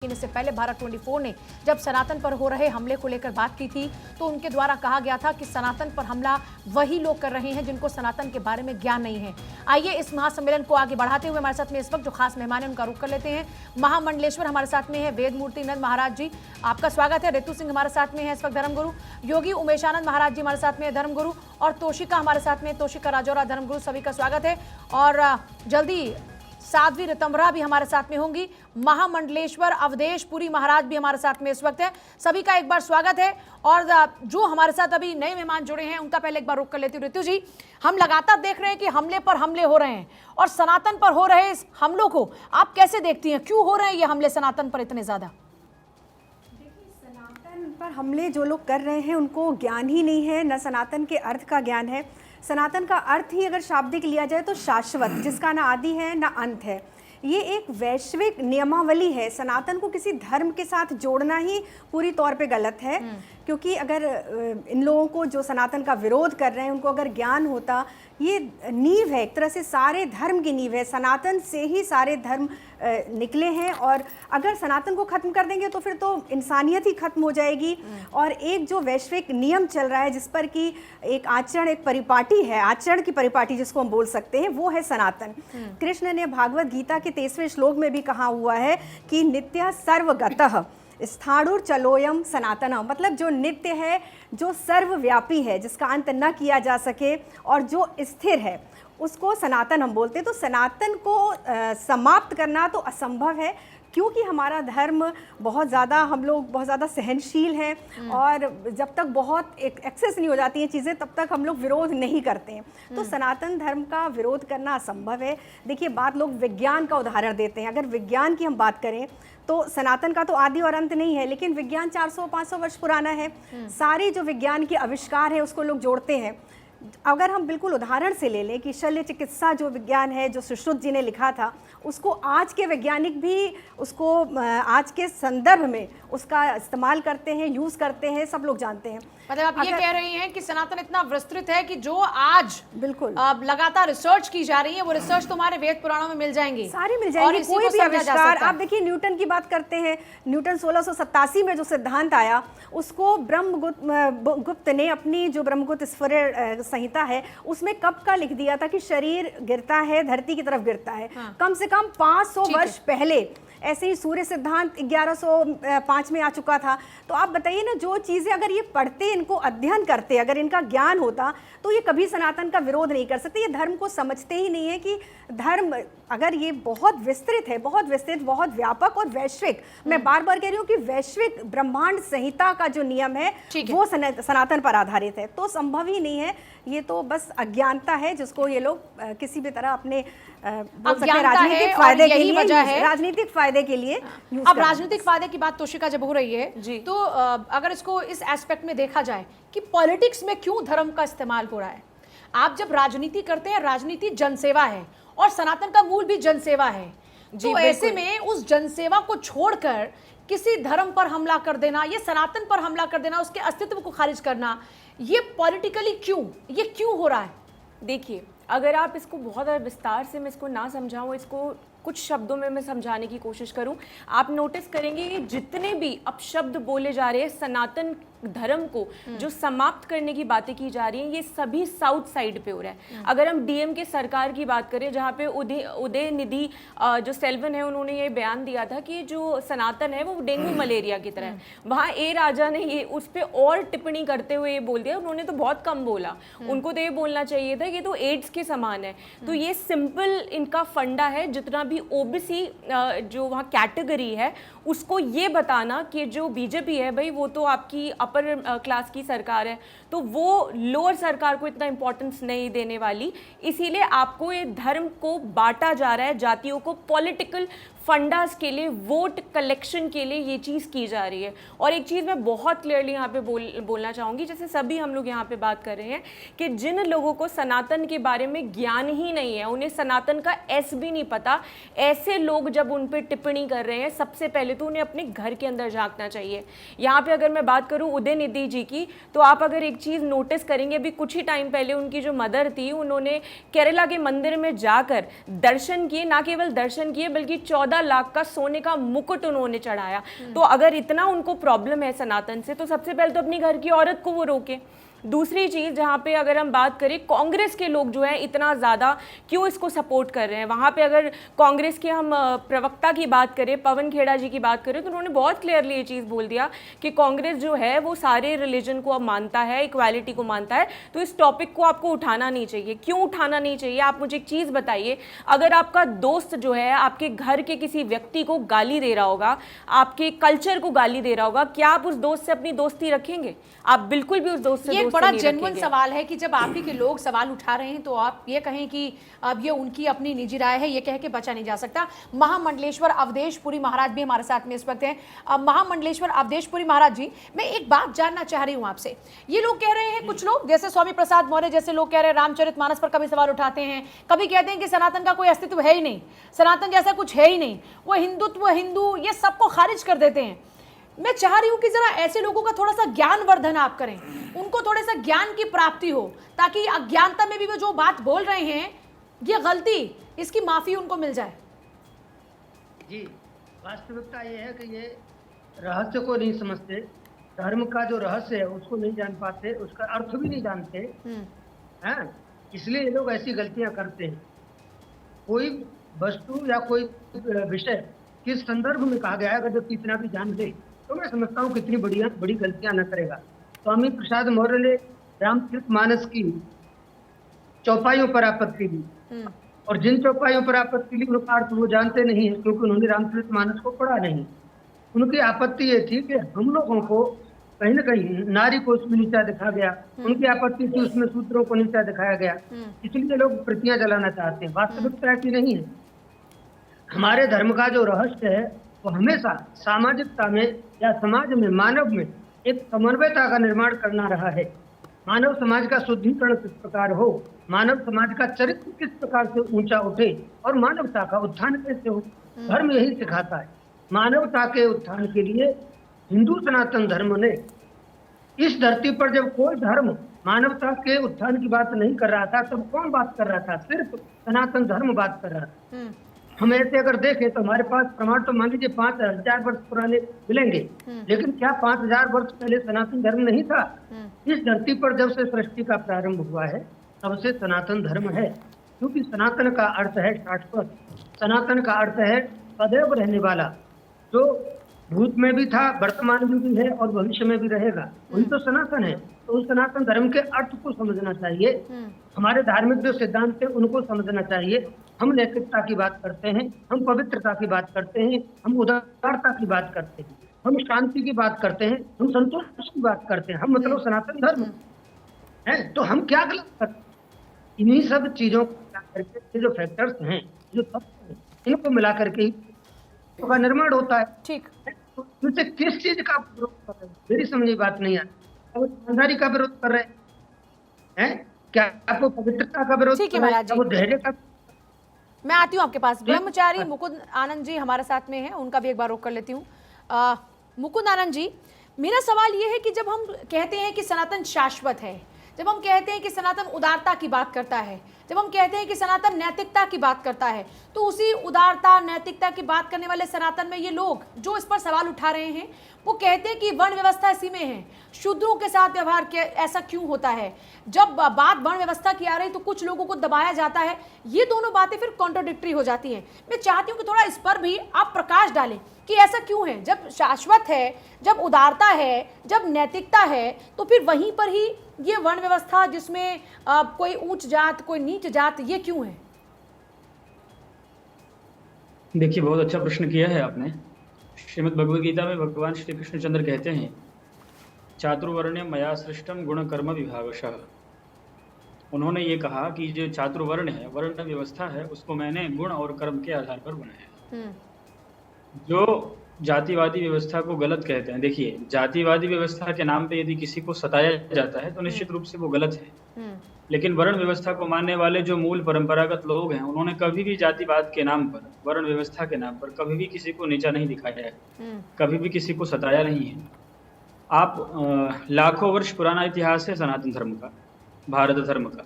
लेकिन इससे पहले भारत 24 ने जब सनातन पर हो रहे हमले को लेकर बात की थी तो उनके द्वारा कहा गया था कि सनातन पर हमला वही लोग कर रहे हैं जिनको सनातन के बारे में ज्ञान नहीं है। आइए इस महासम्मेलन को आगे बढ़ाते हुए हमारे साथ में इस वक्त जो खास मेहमान है उनका रुख कर लेते हैं। महामंडलेश्वर हमारे साथ में है वेद मूर्ति नंद महाराज जी, आपका स्वागत है। ऋतु सिंह हमारे साथ में है इस वक्त धर्मगुरु, योगी उमेशानंद महाराज जी हमारे साथ में है धर्मगुरु, और तोशिका हमारे साथ में, तोशिका राजौरा धर्मगुरु, सभी का स्वागत है। और जल्दी साध्वी ऋतंभरा भी हमारे साथ में होंगी, महामंडलेश्वर अवधेश पुरी महाराज भी हमारे साथ में इस वक्त है। सभी का एक बार स्वागत है। और जो हमारे साथ अभी नए मेहमान जुड़े हैं उनका पहले एक बार रुख कर लेती हूँ। ऋतु जी, हम लगातार देख रहे हैं कि हमले पर हमले हो रहे हैं और सनातन पर हो रहे इस हमलों को आप कैसे देखती हैं? क्यों हो रहे हैं ये हमले सनातन पर इतने ज्यादा? सनातन पर हमले जो लोग कर रहे हैं उनको ज्ञान ही नहीं है, न सनातन के अर्थ का ज्ञान है। सनातन का अर्थ ही अगर शाब्दिक लिया जाए तो शाश्वत, जिसका ना आदि है ना अंत है। ये एक वैश्विक नियमावली है। सनातन को किसी धर्म के साथ जोड़ना ही पूरी तौर पे गलत है, क्योंकि अगर इन लोगों को जो सनातन का विरोध कर रहे हैं उनको अगर ज्ञान होता, ये नींव है, एक तरह से सारे धर्म की नींव है। सनातन से ही सारे धर्म निकले हैं, और अगर सनातन को ख़त्म कर देंगे तो फिर तो इंसानियत ही ख़त्म हो जाएगी। और एक जो वैश्विक नियम चल रहा है जिस पर कि एक आचरण, एक परिपाटी है, आचरण की परिपाटी जिसको हम बोल सकते हैं, वो है सनातन। कृष्ण ने भागवत गीता के 23वें श्लोक में भी कहा हुआ है कि नित्य सर्वगतः स्थाणुर चलोयम सनातनम, मतलब जो नित्य है, जो सर्वव्यापी है, जिसका अंत न किया जा सके और जो स्थिर है, उसको सनातन हम बोलते हैं। तो सनातन को समाप्त करना तो असंभव है, क्योंकि हमारा धर्म बहुत ज़्यादा, हम लोग बहुत ज़्यादा सहनशील हैं, और जब तक बहुत एक्सेस नहीं हो जाती हैं चीज़ें तब तक हम लोग विरोध नहीं करते हैं। तो सनातन धर्म का विरोध करना असंभव है। देखिए, बात लोग विज्ञान का उदाहरण देते हैं। अगर विज्ञान की हम बात करें तो सनातन का तो आदि और अंत नहीं है, लेकिन विज्ञान 400-500 वर्ष पुराना है। सारे जो विज्ञान के आविष्कार हैं उसको लोग जोड़ते हैं। अगर हम बिल्कुल उदाहरण से ले लें कि शल्य चिकित्सा जो विज्ञान है, जो सुश्रुत जी ने लिखा था, उसको आज के वैज्ञानिक भी उसको आज के संदर्भ में उसका इस्तेमाल करते हैं, यूज़ करते हैं, सब लोग जानते हैं। मतलब आप ये कह रही हैं कि सनातन इतना विस्तृत है कि जो आज बिल्कुल लगातार रिसर्च की जा रही है वो रिसर्च तुम्हारे वेद पुराणों में मिल जाएंगी, सारी मिल जाएंगी। कोई भी आविष्कार, आप देखिए न्यूटन की बात करते हैं, न्यूटन 1687 में जो सिद्धांत आया उसको ब्रह्मगुप्त ने अपनी जो ब्रह्मगुप्त स्फुर संहिता है उसमें कब का लिख दिया था कि शरीर गिरता है, धरती की तरफ गिरता है। कम से कम 500 वर्ष पहले। ऐसे ही सूर्य सिद्धांत 1105 में आ चुका था। तो आप बताइए ना, जो चीज़ें अगर ये पढ़ते, इनको अध्ययन करते, अगर इनका ज्ञान होता तो ये कभी सनातन का विरोध नहीं कर सकते। ये धर्म को समझते ही नहीं है कि धर्म अगर ये बहुत विस्तृत है, बहुत विस्तृत, बहुत व्यापक और वैश्विक, मैं बार बार कह रही हूँ कि वैश्विक ब्रह्मांड संहिता का जो नियम है वो सनातन पर आधारित है, तो संभव ही नहीं है। ये तो बस अज्ञानता है जिसको ये लोग किसी भी तरह अपने राजनीतिक फायदे के लिए, राजनीतिक फायदे के लिए। अब राजनीतिक फायदे की बात तोशिका जब हो रही है तो अगर इसको इस एस्पेक्ट में देखा जाए कि पॉलिटिक्स में क्यों धर्म का इस्तेमाल हो रहा है। आप जब राजनीति करते हैं, राजनीति जनसेवा है और सनातन का मूल भी जनसेवा है, तो ऐसे में उस जनसेवा को छोड़कर किसी धर्म पर हमला कर देना, ये सनातन पर हमला कर देना, उसके अस्तित्व को खारिज करना, ये पॉलिटिकली क्यों हो रहा है? देखिए, अगर आप इसको बहुत विस्तार से, मैं इसको ना समझाऊं, इसको कुछ शब्दों में मैं समझाने की कोशिश करूं, आप नोटिस करेंगे कि जितने भी अपशब्द बोले जा रहे हैं सनातन धर्म को जो समाप्त करने की बातें की जा रही हैं, ये सभी साउथ साइड पे हो रहा है। अगर हम डीएम के सरकार की बात करें, जहाँ पे उदयनिधि जो सेल्वन है, उन्होंने ये बयान दिया था कि जो सनातन है वो डेंगू मलेरिया की तरह है। वहाँ ए राजा ने ये उस पर और टिप्पणी करते हुए ये बोल दिया, उन्होंने तो बहुत कम बोला, उनको तो ये बोलना चाहिए था कि तो एड्स के समान है। तो ये सिंपल इनका फंडा है, जितना भी ओबीसी जो वहाँ कैटेगरी है उसको ये बताना कि जो बीजेपी है भाई वो तो आपकी अपर क्लास की सरकार है, तो वो लोअर सरकार को इतना इंपॉर्टेंस नहीं देने वाली, इसीलिए आपको ये धर्म को बांटा जा रहा है, जातियों को पॉलिटिकल फंडास के लिए, वोट कलेक्शन के लिए ये चीज़ की जा रही है। और एक चीज़ मैं बहुत क्लियरली यहाँ पे बोलना चाहूँगी, जैसे सभी हम लोग यहाँ पे बात कर रहे हैं कि जिन लोगों को सनातन के बारे में ज्ञान ही नहीं है, उन्हें सनातन का एस भी नहीं पता, ऐसे लोग जब उन पर टिप्पणी कर रहे हैं, सबसे पहले तो उन्हें अपने घर के अंदर झांकना चाहिए। यहाँ पे अगर मैं बात करूँ उदयनिधि जी की, तो आप अगर एक चीज़ नोटिस करेंगे, अभी कुछ ही टाइम पहले उनकी जो मदर थी, उन्होंने केरला के मंदिर में जाकर दर्शन किए, ना केवल दर्शन किए बल्कि 14 14 लाख का सोने का मुकुट उन्होंने चढ़ाया। तो अगर इतना उनको प्रॉब्लम है सनातन से, तो सबसे पहले तो अपनी घर की औरत को वो रोके। दूसरी चीज़ जहाँ पे अगर हम बात करें, कांग्रेस के लोग जो है इतना ज़्यादा क्यों इसको सपोर्ट कर रहे हैं, वहाँ पे अगर कांग्रेस के हम प्रवक्ता की बात करें, पवन खेड़ा जी की बात करें, तो उन्होंने बहुत क्लियरली ये चीज़ बोल दिया कि कांग्रेस जो है वो सारे रिलीजन को अब मानता है, इक्वालिटी को मानता है, तो इस टॉपिक को आपको उठाना नहीं चाहिए। क्यों उठाना नहीं चाहिए? आप मुझे एक चीज़ बताइए, अगर आपका दोस्त जो है आपके घर के किसी व्यक्ति को गाली दे रहा होगा, आपके कल्चर को गाली दे रहा होगा, क्या आप उस दोस्त से अपनी दोस्ती रखेंगे? आप बिल्कुल भी उस दोस्त से बड़ा जेन्युइन सवाल है कि जब आप ही के लोग सवाल उठा रहे हैं तो आप ये कहें कि अब ये उनकी अपनी निजी राय है, ये कह के बचा नहीं जा सकता। महामंडलेश्वर अवधेशपुरी महाराज भी हमारे साथ में इस वक्त हैं। महामंडलेश्वर अवधेशपुरी महाराज जी, मैं एक बात जानना चाह रही हूँ आपसे। ये लोग कह रहे हैं, कुछ लोग जैसे स्वामी प्रसाद मौर्य जैसे लोग कह रहे हैं, रामचरितमानस पर कभी सवाल उठाते हैं, कभी कहते हैं कि सनातन का कोई अस्तित्व है ही नहीं, सनातन जैसा कुछ है ही नहीं, वो हिंदुत्व, हिंदू, ये सबको खारिज कर देते हैं। मैं चाह रही हूं कि जरा ऐसे लोगों का थोड़ा सा ज्ञान वर्धन आप करें, उनको थोड़े सा ज्ञान की प्राप्ति हो, ताकि अज्ञानता में भी वो जो बात बोल रहे हैं, ये गलती, इसकी माफी उनको मिल जाए। जी, वास्तविकता ये है कि ये रहस्य को नहीं समझते, धर्म का जो रहस्य है उसको नहीं जान पाते, उसका अर्थ भी नहीं जानते हैं, इसलिए ये लोग ऐसी गलतियां करते हैं। कोई वस्तु या कोई विषय किस संदर्भ में कहा गया है, अगर जब कितना भी जान ले तो मैं समझता हूँ कितनी बड़ी गलतियां न करेगा। स्वामी प्रसाद मौर्य ने रामचरितमानस की चौपाइयों पर आपत्ति दी, और जिन चौपाइयों पर आपत्ति दी उनका अर्थ वो जानते नहीं है, क्योंकि उन्होंने रामचरितमानस को पढ़ा नहीं। उनकी आपत्ति ये थी कि हम लोगों को कहीं ना कहीं नारी को उसमें नीचा दिखा गया, उनकी आपत्ति थी उसमें शूद्रों को नीचा दिखाया गया, इसलिए लोग प्रतियां जलाना चाहते हैं। वास्तविकता ऐसी नहीं है। हमारे धर्म का जो रहस्य है वो हमेशा सामाजिकता में या समाज में, मानव में एक समन्वयता का निर्माण करना रहा है। मानव समाज का शुद्धिकरण किस प्रकार हो, मानव समाज का चरित्र किस प्रकार से ऊंचा उठे और मानवता का उत्थान कैसे हो, धर्म यही सिखाता है। मानवता के उत्थान के लिए हिंदू सनातन धर्म ने इस धरती पर जब कोई धर्म मानवता के उत्थान की बात नहीं कर रहा था, तब कौन बात कर रहा था? सिर्फ सनातन धर्म बात कर रहा था। हम ऐसे अगर देखें तो हमारे पास प्रमाण तो मान लीजिए 5000 वर्ष पुराने मिलेंगे, लेकिन क्या 5000 वर्ष पहले सनातन धर्म नहीं था? इस धरती पर जब से सृष्टि का प्रारंभ हुआ है तब से सनातन धर्म है, क्योंकि सनातन का अर्थ है शाश्वत, सनातन का अर्थ है सदैव रहने वाला, जो भूत में भी था, वर्तमान में भी है और भविष्य में भी रहेगा, वही तो सनातन है। तो उस सनातन धर्म के अर्थ को समझना चाहिए। हमारे धार्मिक जो सिद्धांत है उनको समझना चाहिए। हम नैतिकता की बात करते हैं, हम पवित्रता की बात करते हैं, हम उदारता की बात करते हैं, हम शांति की बात करते हैं, हम संतोष की बात करते हैं, हम मतलब सनातन धर्म है। तो हम क्या गलत करते हैं? इन्हीं सब चीजों को मिला करके, जो फैक्टर्स हैं, जो तत्व हैं, इनको मिला करके ही का निर्माण होता है। ठीक, तो किस चीज का विरोध कर रहे हैं? मेरी समझ में बात नहीं आती। अब ईमानदारी का विरोध कर रहे हैं, क्या आपको पवित्रता का विरोध कर रहे हैं, वो धैर्य का। मैं आती हूँ आपके पास। ब्रह्मचारी मुकुंद आनंद जी हमारे साथ में हैं, उनका भी एक बार रोक कर लेती हूँ। मुकुंद आनंद जी, मेरा सवाल ये है कि जब हम कहते हैं कि सनातन शाश्वत है, जब हम कहते हैं कि सनातन उदारता की बात करता है, जब हम कहते हैं कि सनातन नैतिकता की बात करता है, तो उसी उदारता नैतिकता की बात करने वाले सनातन में ये लोग जो इस पर सवाल उठा रहे हैं, वो कहते हैं कि वर्ण व्यवस्था इसी में है, शूद्रों के साथ व्यवहार क्या ऐसा क्यों होता है? जब बात वर्ण व्यवस्था की आ रही तो कुछ लोगों को दबाया जाता है। ये दोनों बातें फिर कॉन्ट्राडिक्टरी हो जाती हैं। मैं चाहती हूँ कि थोड़ा इस पर भी आप प्रकाश डालें कि ऐसा क्यों है। जब शाश्वत है, जब उदारता है, जब नैतिकता है, तो फिर वहीं पर ही ये वर्ण व्यवस्था जिसमें कोई ऊंच जात कोई नीच जात, ये क्यों है? देखिए, बहुत अच्छा प्रश्न किया है आपने। श्रीमद् भगवद गीता में भगवान श्री कृष्णचंद्र कहते हैं, चातुर्वर्ण्य मया सृष्टम गुण कर्म विभागशः। उन्होंने ये कहा कि जो चातुर्वर्ण है, वर्ण व्यवस्था है, उसको मैंने गुण और कर्म के आधार पर बनाया। जो जातिवादी व्यवस्था को गलत कहते हैं, देखिए, जातिवादी व्यवस्था के नाम पे यदि किसी को सताया जाता है तो निश्चित रूप से वो गलत है। लेकिन वर्ण व्यवस्था को मानने वाले जो मूल परंपरागत लोग हैं, उन्होंने कभी भी जातिवाद के नाम पर, वर्ण व्यवस्था के नाम पर कभी भी किसी को नीचा नहीं दिखाया है, कभी भी किसी को सताया नहीं है। आप लाखों वर्ष पुराना इतिहास है सनातन धर्म का, भारत धर्म का।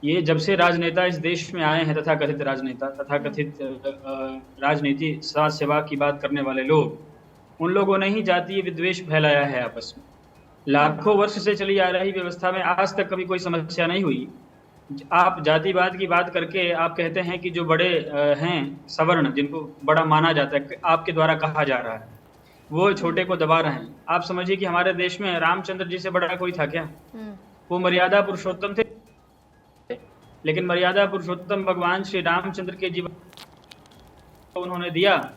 ये जब से राजनेता इस देश में आए हैं, तथाकथित राजनेता, तथाकथित राजनीति समाज सेवा की बात करने वाले लोग, उन लोगों ने ही जातीय विद्वेष फैलाया है आपस में। लाखों वर्ष से चली आ रही व्यवस्था में आज तक कभी कोई समस्या नहीं हुई। आप जातिवाद की बात करके आप कहते हैं कि जो बड़े हैं सवर्ण, जिनको बड़ा माना जाता है, आपके द्वारा कहा जा रहा है, वो छोटे को दबा रहे हैं। आप समझिए कि हमारे देश में रामचंद्र जी से बड़ा कोई था क्या? वो मर्यादा पुरुषोत्तम थे, लेकिन मर्यादा पुरुषोत्तम भगवान श्री रामचंद्र के जीवन को उन्होंने दिया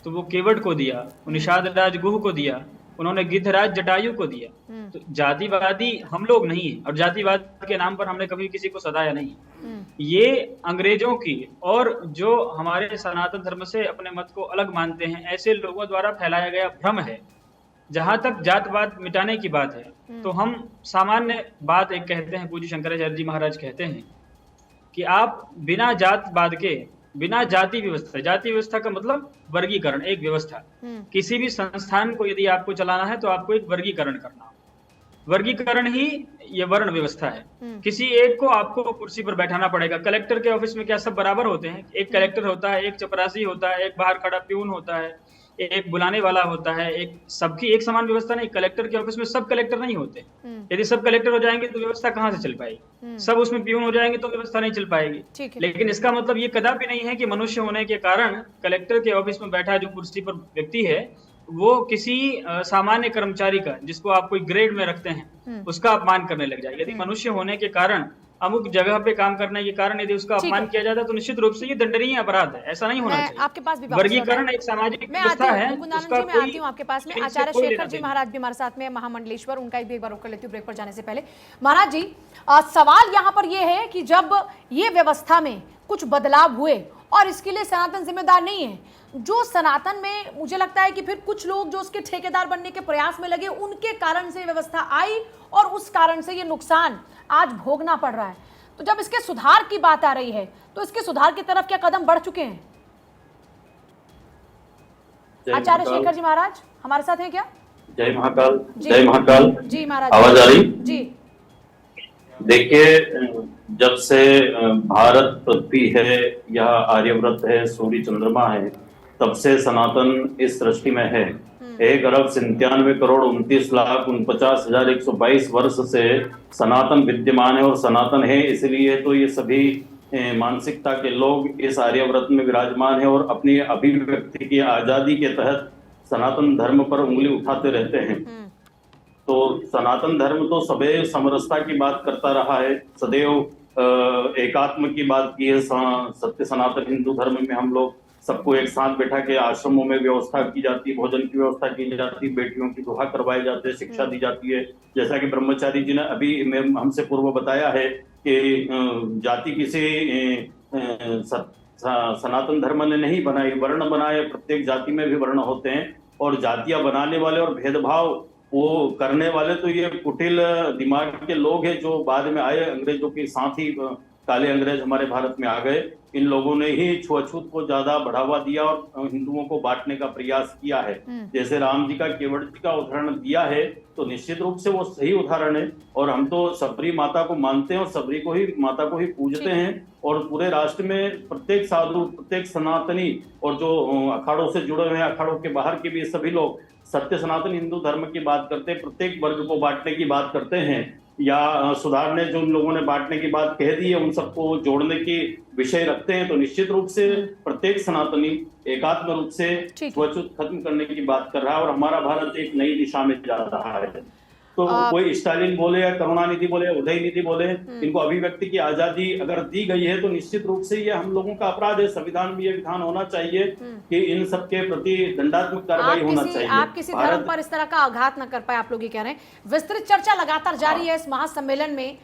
तो वो केवट को दिया, वो निषाद राज गुह को दिया, उन्होंने गिद्धराज जटायु को दिया। तो जातिवादी हम लोग नहीं है, और जातिवाद के नाम पर हमने कभी किसी को सताया नहीं। ये अंग्रेजों की और जो हमारे सनातन धर्म से अपने मत को अलग मानते हैं ऐसे लोगों द्वारा फैलाया गया भ्रम है। जहां तक जातवाद मिटाने की बात है तो हम सामान्य बात एक कहते हैं, पूज्य शंकराचार्य जी महाराज कहते हैं कि आप बिना जातवाद के, बिना जाति व्यवस्था का मतलब वर्गीकरण, एक व्यवस्था। किसी भी संस्थान को यदि आपको चलाना है तो आपको एक वर्गीकरण करना होगा। वर्गीकरण ही ये वर्ण व्यवस्था है। किसी एक को आपको कुर्सी पर बैठाना पड़ेगा। कलेक्टर के ऑफिस में क्या सब बराबर होते हैं? एक कलेक्टर होता है, एक चपरासी होता है, एक बाहर खड़ा प्यून होता है, एक बुलाने वाला होता है। एक सबकी एक समान व्यवस्था नहीं। कलेक्टर के ऑफिस में सब कलेक्टर नहीं होते। यदि सब कलेक्टर हो जाएंगे तो व्यवस्था कहाँ से चल पाएगी? सब उसमें प्यून हो जाएंगे तो व्यवस्था नहीं चल पाएगी। लेकिन इसका मतलब ये कदापि नहीं है कि मनुष्य होने के कारण कलेक्टर के ऑफिस में बैठा जो कुर्सी पर व्यक्ति है वो किसी सामान्य कर्मचारी का, जिसको आप कोई ग्रेड में रखते हैं, उसका अपमान करने लग जाए। यदि मनुष्य होने के कारण, अमुक जगह पे काम करने के कारण यदि उसका अपमान किया जाता है तो निश्चित रूप से ये दंडनीय अपराध है। ऐसा नहीं होना चाहिए। आपके पास भी वर्गीकरण एक सामाजिक व्यवस्था है। मुकुंदानंद जी, मैं आती हूँ आपके पास में। आचार्य शेखर जी महाराज भी हमारे साथ में, महामंडलेश्वर, उनका भी एक बार रोक कर लेती हूँ ब्रेक पर जाने से पहले। महाराज जी, सवाल यहाँ पर यह है कि जब ये व्यवस्था में कुछ बदलाव हुए, और इसके लिए सनातन जिम्मेदार नहीं है, जो सनातन में मुझे लगता है कि फिर कुछ लोग जो उसके ठेकेदार बनने के प्रयास में लगे, उनके कारण से व्यवस्था आई और उस कारण से ये नुकसान आज भोगना पड़ रहा है। तो जब इसके सुधार की बात आ रही है तो इसके सुधार की तरफ क्या कदम बढ़ चुके हैं? आचार्य शेखर जी महाराज हमारे साथ हैं क्या? जय महाकाल। जय महाकाल जी महाराज, आवाज आ रही जी? देखिए, जब से भारत पृथ्वी है, यह आर्यव्रत है, सूर्य चंद्रमा है, तब से सनातन इस सृष्टि में है। 1,97,29,49,122 वर्ष से सनातन विद्यमान है और सनातन है। इसलिए तो ये सभी मानसिकता के लोग इस आर्यव्रत में विराजमान है और अपनी अभिव्यक्ति की आजादी के तहत सनातन धर्म पर उंगली उठाते रहते हैं। तो सनातन धर्म तो सदैव समरसता की बात करता रहा है, सदैव एकात्म की बात की है। सत्य सनातन हिंदू धर्म में हम लोग सबको एक साथ बैठा के आश्रमों में व्यवस्था की जाती, भोजन की व्यवस्था की जाती, बेटियों की दुआ करवाई जाती है, शिक्षा दी जाती है। जैसा कि ब्रह्मचारी जी ने अभी हमसे पूर्व बताया है कि जाति किसी सनातन धर्म ने नहीं बनाई, वर्ण बनाए। प्रत्येक जाति में भी वर्ण होते हैं और जातियां बनाने वाले और भेदभाव वो करने वाले तो ये कुटिल दिमाग के लोग हैं जो बाद में आए। अंग्रेजों के साथ ही काले अंग्रेज हमारे भारत में आ गए। इन लोगों ने ही छुआछूत को ज्यादा बढ़ावा दिया और हिंदुओं को बांटने का प्रयास किया है। जैसे राम जी का केवट जी का उदाहरण दिया है तो निश्चित रूप से वो सही उदाहरण है। और हम तो सबरी माता को मानते हैं और सबरी को ही माता को ही पूजते हैं। और पूरे राष्ट्र में प्रत्येक साधु, प्रत्येक सनातनी और जो अखाड़ों से जुड़े हुए हैं, अखाड़ों के बाहर के भी सभी लोग सत्य सनातन हिंदू धर्म की बात करते हैं। प्रत्येक वर्ग को बांटने की बात करते हैं या सुधारने, जो उन लोगों ने बांटने की बात कह दी है उन सबको जोड़ने की विषय रखते हैं। तो निश्चित रूप से प्रत्येक सनातनी एकात्म रूप से छुआछूत खत्म करने की बात कर रहा है और हमारा भारत एक नई दिशा में जा रहा है। तो कोई स्टालिन बोले या करुणानिधि बोले या उदयनिधि बोले, इनको अभिव्यक्ति की आजादी अगर दी गई है तो निश्चित रूप से ये हम लोगों का अपराध है। संविधान में ये विधान होना चाहिए कि इन सबके प्रति दंडात्मक कार्रवाई होना चाहिए। आप किसी धर्म पर इस तरह का आघात न कर पाए, आप लोग ये कह रहे हैं। विस्तृत चर्चा लगातार जारी है इस महासम्मेलन में।